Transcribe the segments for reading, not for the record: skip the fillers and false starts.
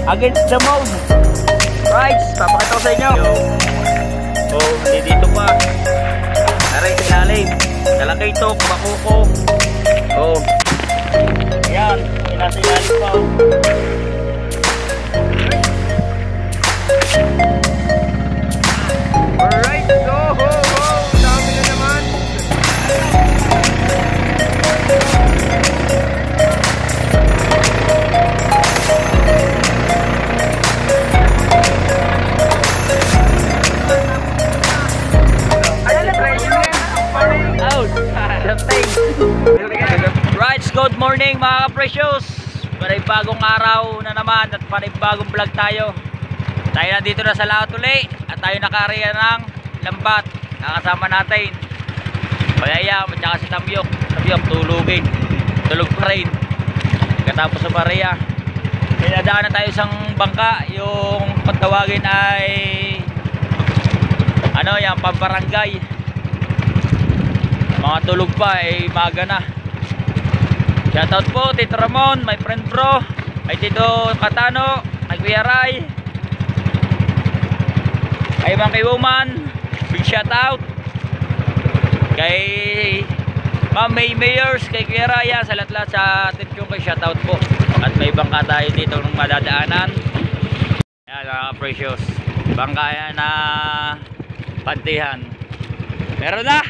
against the mode. Right, papakita ko sa inyo. Oh, dito pa. Aray, ilalim. Talakay ito, makuko. Oh. Ayan, nasa ilalim pa. Alright, so dami na naman. Right, good morning mga ka-precious. Panibagong araw na naman at panibagong vlog tayo. Tayo nandito na sa lahat uli at tayo nakariya ng lambat. Nakasama natin Bayayam at saka si Tamyok. Tamyok tulugin. Tulog pa rin. Katapos sa Maria, pinadaan na tayo isang bangka. Yung pagtawagin ay ano yan, pambarangay. Mga tulog pa ay maga na. Shoutout po Tito Ramon, my friend bro, ay Tito Katano, nagbiyaray, ay mga kay woman, big shoutout kay Ma'am May Mayors, kay Kuya Raya, sa lahat sa atin yung kay shoutout po. At may bangka tayo dito ng madadaanan. Ayan mga precious, bangka yan na pantihan. Meron na.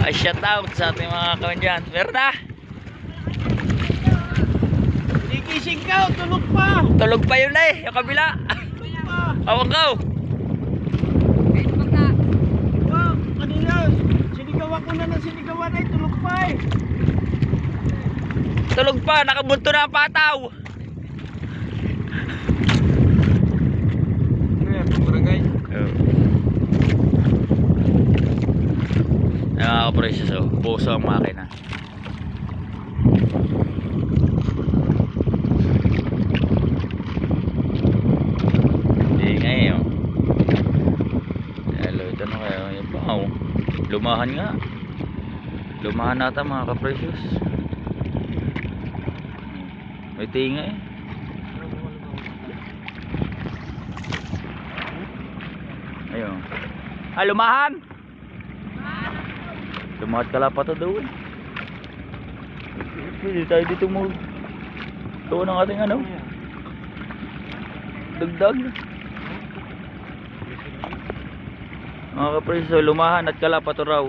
Ay shoutout sa ating mga kawan dyan. Meron na. Ikising ka, tulog pa. Tulog pa yun eh, yung kabila. Awang ka. Kanina, sinigawan ko na ng sinigawan ay tulog pa eh. Tulog pa, nakabunto na ang pataw. Ayan, barangay. Mga ka-precious, oh, puso ang makina. Ingay oh. Hello, ito na kayo. Yan pa oh. Lumahan nga. Lumahan nata mga ka-precious. May tingay. Ayun. Ah, lumahan! Lumahat ka lang pa ito doon. Hindi tayo dito mo. Ito ng ating ano. Dagdag. Mga kapreso, lumahan at kalapato raw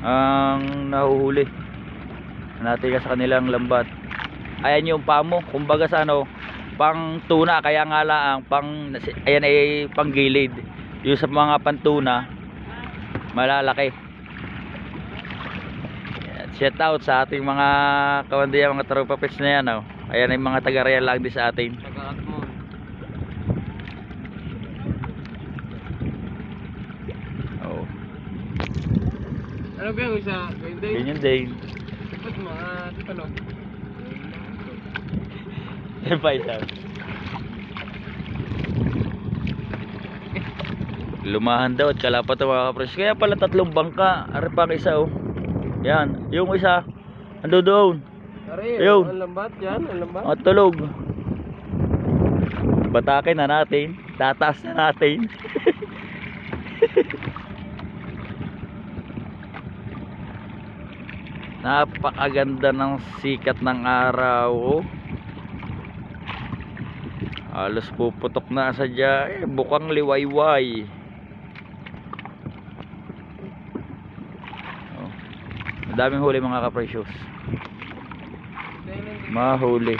ang nahuhuli natin sa kanilang lambat. Ayan yung pamo. Kumbaga sa ano, pang tuna. Kaya nga lang ayan ay pang gilid. Yung sa mga pantuna malalaki. Shout out sa ating mga kawandiya, mga tropa pets na yan oh. Ayan ay mga taga-real lang din sa atin. Oh. Ano ba yung isa? Ganyan din. Ba't mga ano? Yan pa isa. Lumahan daw at kalapat ang mga kapres. Kaya pala tatlong bangka. Ari pa isa oh. Yan, yung isa ando doon. Ayun. Ang lambat yan, ang lambat. At tulog. Batakin na natin. Tataas na natin. Napakaganda ng sikat ng araw oh. Halos puputok na sadya eh, bukang liwayway. Daming huli mga ka-precious. Mahuli.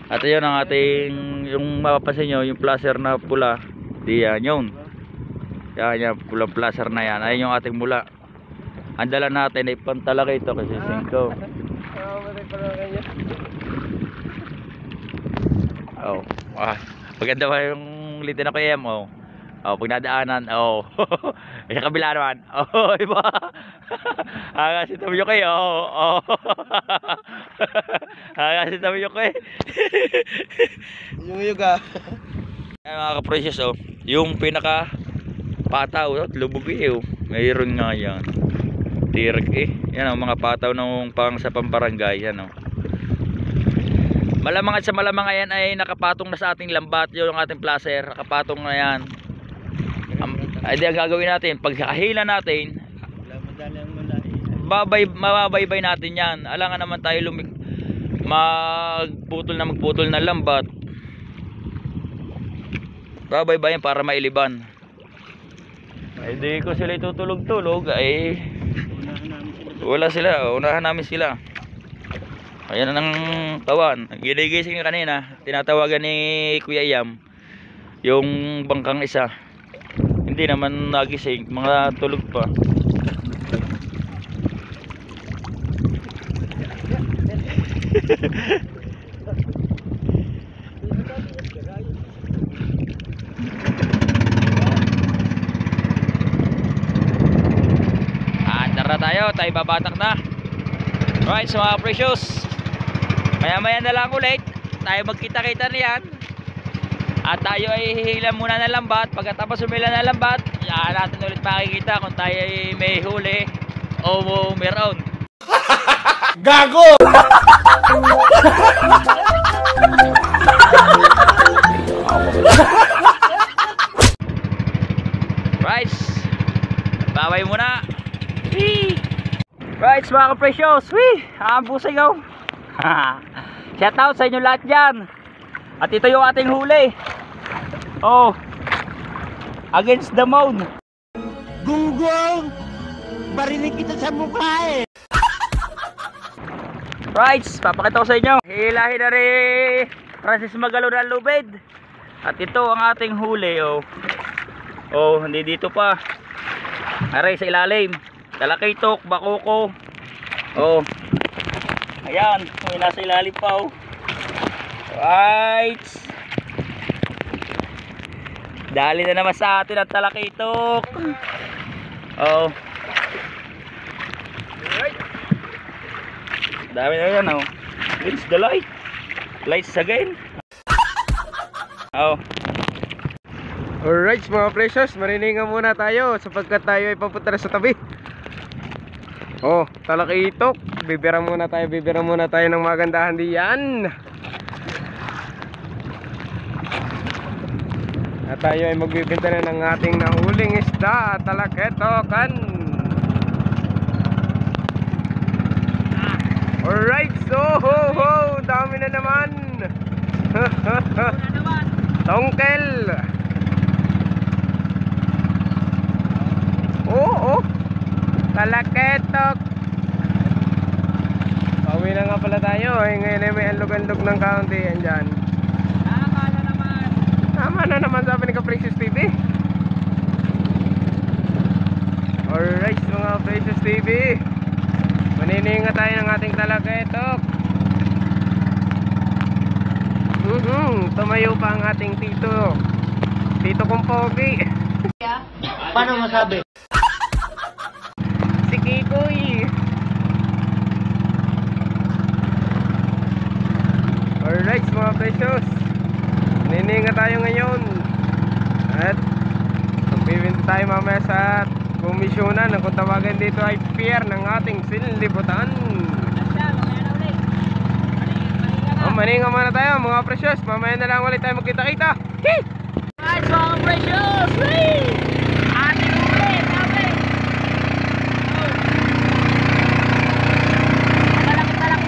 At yun ang ating, yung mapapansin nyo, yung placer na pula. Di yan yun. Yan pulang placer na yan. Ayun yung ating mula. Ang dala natin ay pantalaki ito kasi 5. Oh. Maganda ba yung litin na kayem oh. Oh, pag nadaanan, oh. Sa kabila naman. Oh, iba. Si Tamyok eh, oh. Si Tamyok eh. Yung yuga. Ayan mga ka-precious, oh. Yung pinaka pataw, oh, lubog eh, oh. Mayroon nga yan. Tirek eh. Yan, oh, mga pataw ng pang sa pambarangay, yan, oh. Malamang at sa malamang ayan ay nakapatong na sa ating lambat yung ating placer, nakapatong na yan. Ay di ang gagawin natin, pag kahila natin, mababaybay natin yan. Alangan naman tayo magputol ng lambat. Babaybayan para mailiban. Ay di ko sila itutulog-tulog ay wala sila, unahan namin sila. Ayan ang tawan. Ginigising kanina, tinatawagan ni Kuya Yam yung bangkang isa. Hindi naman nagising, mga tulog pa. Tara tayo babatak na. Right, so mga precious, maya na lang ulit tayo magkita-kita niyan. At tayo ay hihila muna ng lambat. Pagkatapos humila ng lambat, yan natin ulit makikita kung tayo ay may huli o meron. Gago! Right, babay muna. Right, mga ka-precious, ang busigaw. Shout out sa inyo lahat dyan. At ito yung ating huli. Oh, against the moon. Gunggong! Barinig kita sa mukha eh! Right, papakita ko sa inyo. Hilahin na rin Francis Magalo ng lubid. At ito ang ating huli. Oh, hindi dito pa. Aray sa ilalim. Talakitok, bakoko. Oh. Ayan, may nasa ilalim pa. Right. Dali na naman sa atin ang talakitok. Oh. Dami na yan, It's the light. Lights again. Oh. Alright mga precious, mariningan muna tayo sapagkat tayo ay papunta na sa tabi. Oh, talakitok. Bibira muna tayo ng magandahan diyan. At tayo ay magbibenta na ng ating nahuling isda, talaketokan. Alright, so dami na naman. Tongkel. Oh, talaketok. Pauwi na nga pala tayo. Ngayon ay may anlog-anlog ng kaunti yan dyan. Tama na naman sabi ni Ka-Precious TV. Alright mga Precious TV, manininga tayo ng ating talaketok. Tumayo pa ang ating Tito kong pogi. Paano masabi? Si Kikoy. Alright mga precious, nininga tayo ngayon. At magbibinta tayo mamaya sa komisyonan. Kung tawagan dito ay pier ng ating sinlibutan. Maninga muna tayo mga precious. Mamaya na lang ulit tayo magkita-kita. Right, mga precious. Ating huli, sabi. Malaki ito.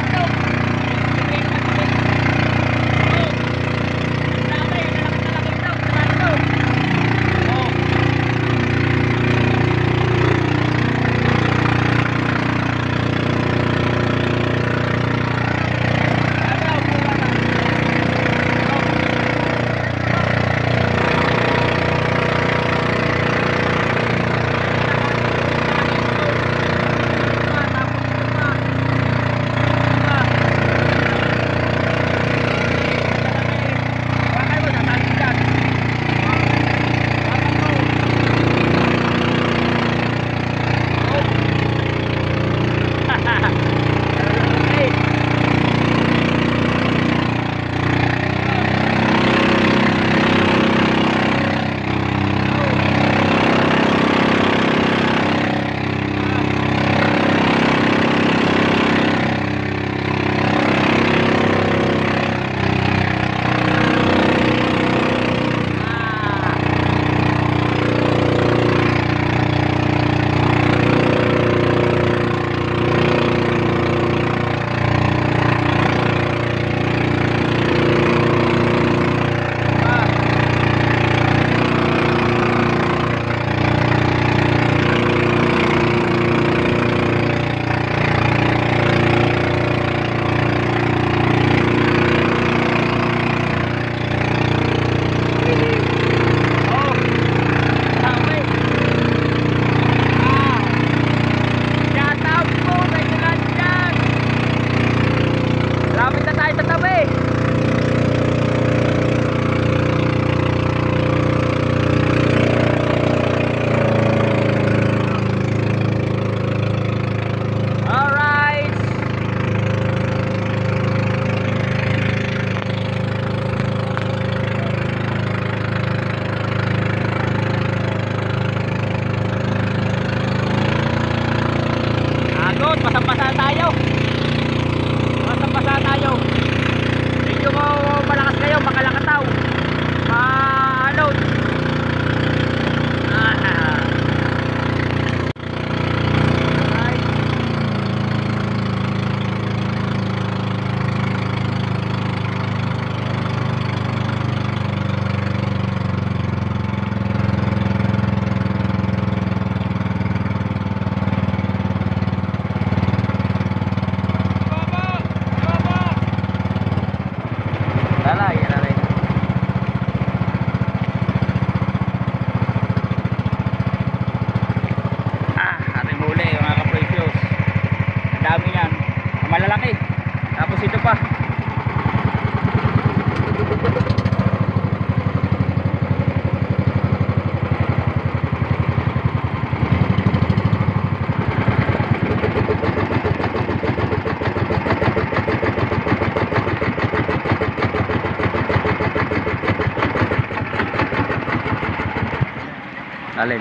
Alin?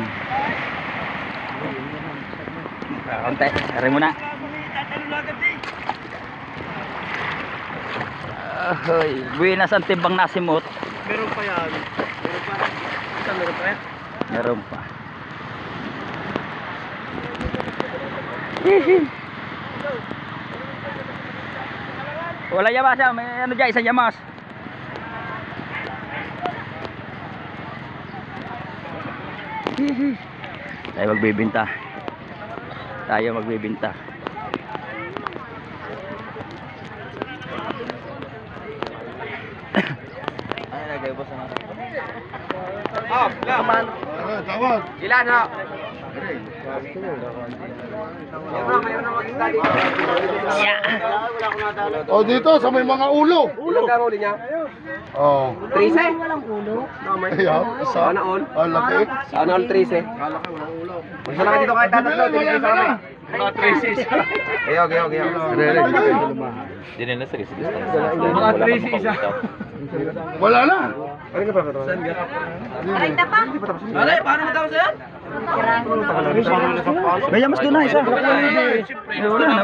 Konti, tari muna. Ahoy, buwinas ang timbang nasimot. Meron pa yan. Meron pa. Meron pa yan. Meron pa. Wala yamas yan, may ano dyan, isang yamas. Tayo magbibinta. Tayo magbibinta. Tawag. Ilan ha? O dito sa may mga ulo. Ulo ka uli niya? Oh. 13? Walang ulo. Ayan, isa. Sana all? Ang laki. Sana all 13? Isa lang dito kahit tatatlo. Tingin sa kami. Mga 13. Gayaw. Hindi nila sa risk. Mga 13 isa. Wala na. Ano ka pa? Saan ka? Aray, paano matapos yan? May yamas doon na isa.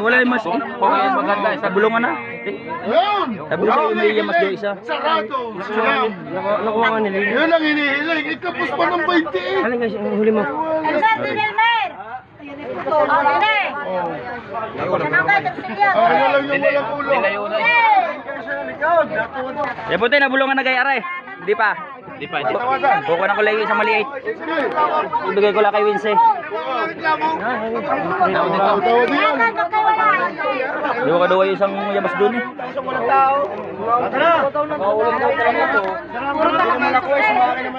Wala yung mas. Maganda, isa bulungan na. Yan. Sabi ko sa'yo, may yamas doon isa. Sarado. Yan. Nakuha nga nila. Yun ang hinihiling. Ikapos pa ng 20 eh. Ano nga ang huli mo? Oh. Ano lang yung walang ulo. Yan puti, nabulungan na gay aray. Hindi pa. Kukuha ko lang yung isang maliit. Ibigay ko lang kay Wince. Tawad yan. Hindi ko kaduwa yung isang yamas doon eh.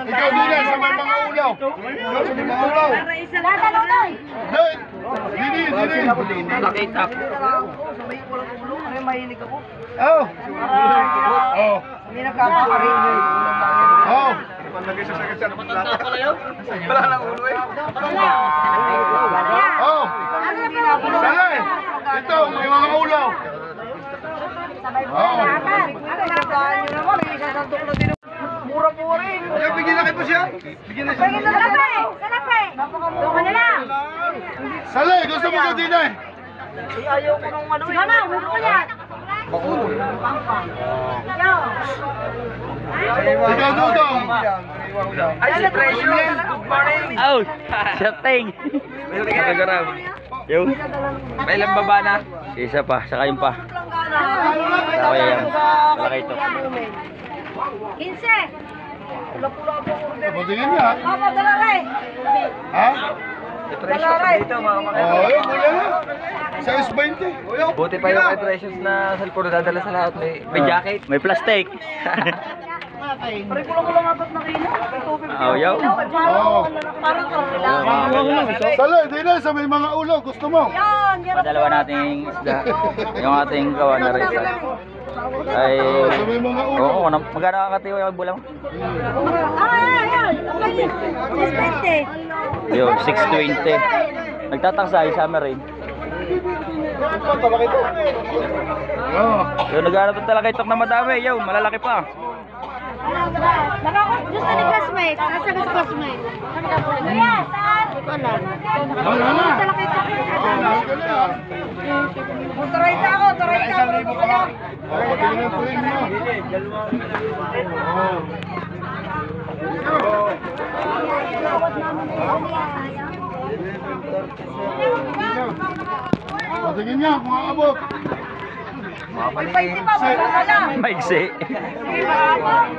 Ikaw din yan sa may mga ulaw. Ikaw sa may mga ulaw. Dini. Nakita. Oh. Oh. Hindi nagkakaparin yun. Oh. Wala lang ulo eh. Oh. Salay. Ito, may mga ulaw. Oh. Mura-mura rin. Ayaw, bigyan na kayo siya. Bigyan na siya. Salay, gusto mo ka din eh. Ayaw ko nung ano. Sige na, huwag ko yan. Ikaw dudong. Ay, si Precious. Good morning. Oh, shooting. Yung. May ilang baba na. Isa pa, saka yung pa. Saka yan. Malaki ito. 15. Patingin niya. Mama, dala rin. Ha? Dala rin. Oh, ayun, wala na. Size 20. Buti pa yung kay Precious na cellphone na dadala sa lahat. May jacket. May plastic. Pare ko lang apat na kilo. Oh, yo. Oh. Salay, din eh, sa may mga ulo. Gusto mo? Yan, yan. Padalawa nating isda. Yung ating gawa na rin. Ay, Sa may mga ulo. oo, magkano kakatiwa yung bulang? Yan. 620. Yo, 620. Nagtataksa yung summer rin. Oh. Yo, naghanap ng talakaitok na madami. Yo, malalaki pa. Gusto ni classmate. Nasa gusto classmate. Kuya, saan? Wala. Wala na. Turayta ako. Isang libo ka lang. Oh, patingin ang tuloy mo. Oh. Patingin niya kung aabot. May 20 pa, wala. Maigsi. 20.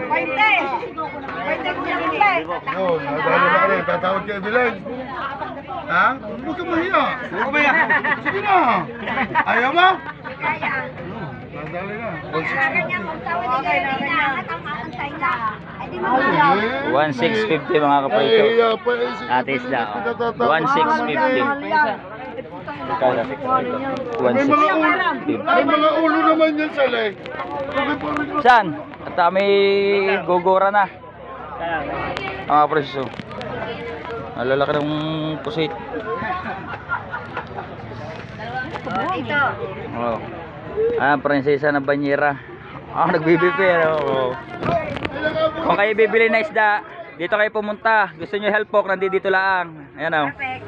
20 ko lang ulit. Yun, nadali na ka rin. Tatawag kayo bilang. Ha? Huwag ka mahiya. Huwag ko ba yan? Sige na. Ayaw mo? Kaya. Nadali na. Kailangan niya kung tawag ni Karina. At ang kakantay na. Ay, di mo 1650 mga kapreso. Ate isda. 1650. May mga ulo naman yan sa lay. Saan? At kami gugura na. Mga preso. Nalalaki ng pusit. Ito. Oh. Ah, prinsesa ng banyera. Ah, nagbibigay. Oh. Kung kayo bibili na isda, dito kayo pumunta. Gusto nyo help po, nandito lang. Ayan o. Perfect.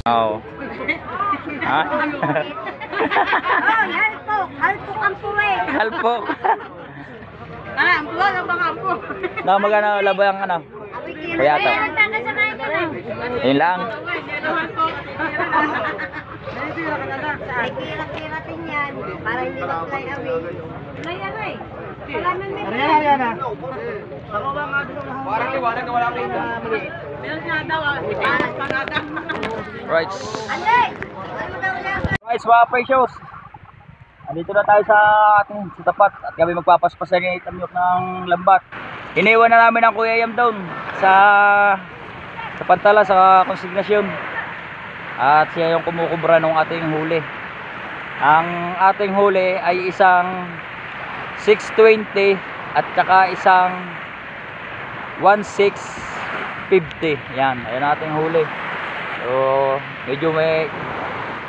Oh. Ha? Oh, halpok. Halpok ang puwe. Help po. Ang puwe, ang baka ang puwe. Na magana labo ang ano. Kaya to. Nagkakasanayan ka lang. Yun lang. Ay, kira-kiratin yan. Para hindi mag-fly away. Fly away. Wala nang may Parang liwanag na wala kayo. Right. Ande! Ano daw yan? Right, mga precious. Andito na tayo sa ating sa tapat at kami magpapaspasan ng itamyok ng lambat. Iniwan na namin ang Kuya Yam down sa pantala sa konsignasyon. At siya yung kumukubra ng ating huli. Ang ating huli ay isang 620 at saka isang 1650. Yan, ayan ating huli. So, medyo may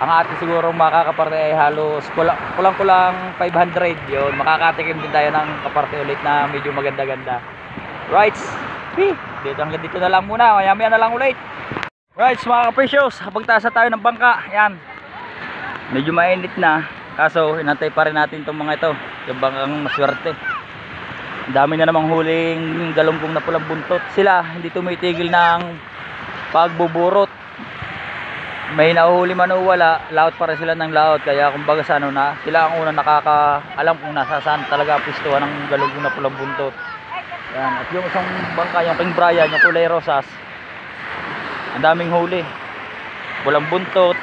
ang ating siguro makakaparte ay halos kulang-kulang 500. Yun, makakatikim din tayo ng kaparte ulit na medyo maganda-ganda. Right. Dito na lang muna. Maya-maya na lang ulit. Right, mga ka-precious, pagtaas na tayo ng bangka. Yan. Medyo mainit na. Kaso, inantay pa rin natin itong mga ito. Yung bangkang maswerte. Ang dami na namang huling galunggong na pulang buntot. Sila, hindi tumitigil ng pagbuburot. May nahuhuli man o wala, laot pa rin sila ng laot. Kaya kumbaga sa ano na, sila ang unang nakakaalam kung nasa saan talaga pistuhan ng galunggong na pulang buntot. Yan. At yung isang bangka, yung King Brian, yung kulay rosas, ang daming huli. Pulang buntot,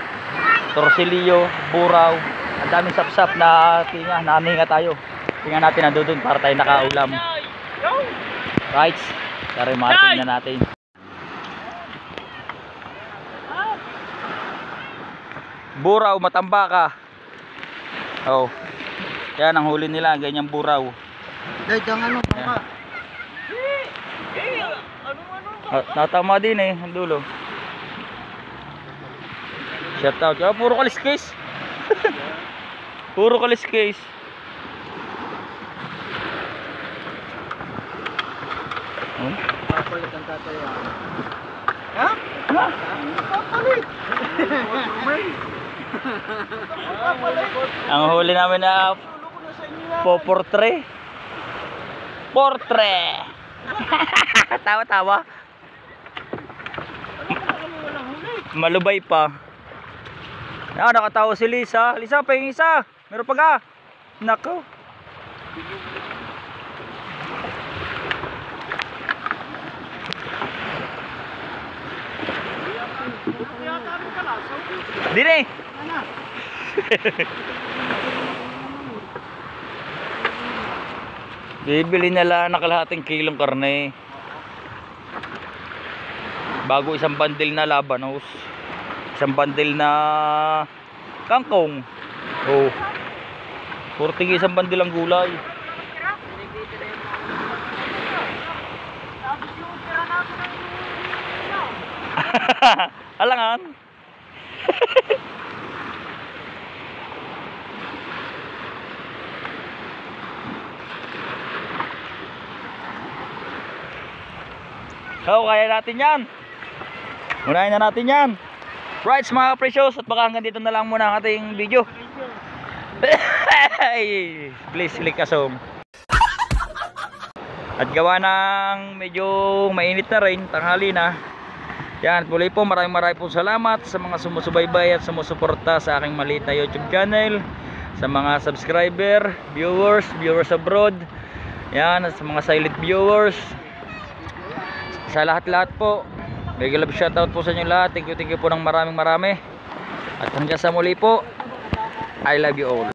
torsilyo, buraw, ang daming sapsap na tinga, naninga tayo. Tingnan natin nandun para tayo nakaulam. Right, tara mating na natin. Buraw, matambaka. Oh. Yan ang huli nila, ganyang buraw. Ano Yan. Natama din eh, ang dulo. Shout out. Oh, puro kaliskis. Puro kaliskis. Papalit ang tatay. Ha? Ha? Papalit. Ang huli namin na portre. Tawa-tawa. Malubay pa. Nakatawa si Lisa. Lisa, pahing isa. Meron pa ka. Nako. Dini. Bibili nila ng kalahating kilong karne bago isang bandil na labanos, isang bandil na kangkong. Oh, 40 isang bandil ang gulay. Alangan. So, kaya natin yan. Unahin na natin yan. Right, mga precious. At baka hanggang dito na lang muna ang ating video. Please click asong. At gawa ng medyo mainit na rin, tanghali na. Yan, tuloy po, maraming po salamat sa mga sumusubaybay at sumusuporta sa aking maliit na YouTube channel. Sa mga subscriber, viewers abroad. Yan, sa mga silent viewers. Sa lahat-lahat po, mega love shoutout po sa inyo lahat. Thank you po ng marami. At hanggang sa muli po, I love you all.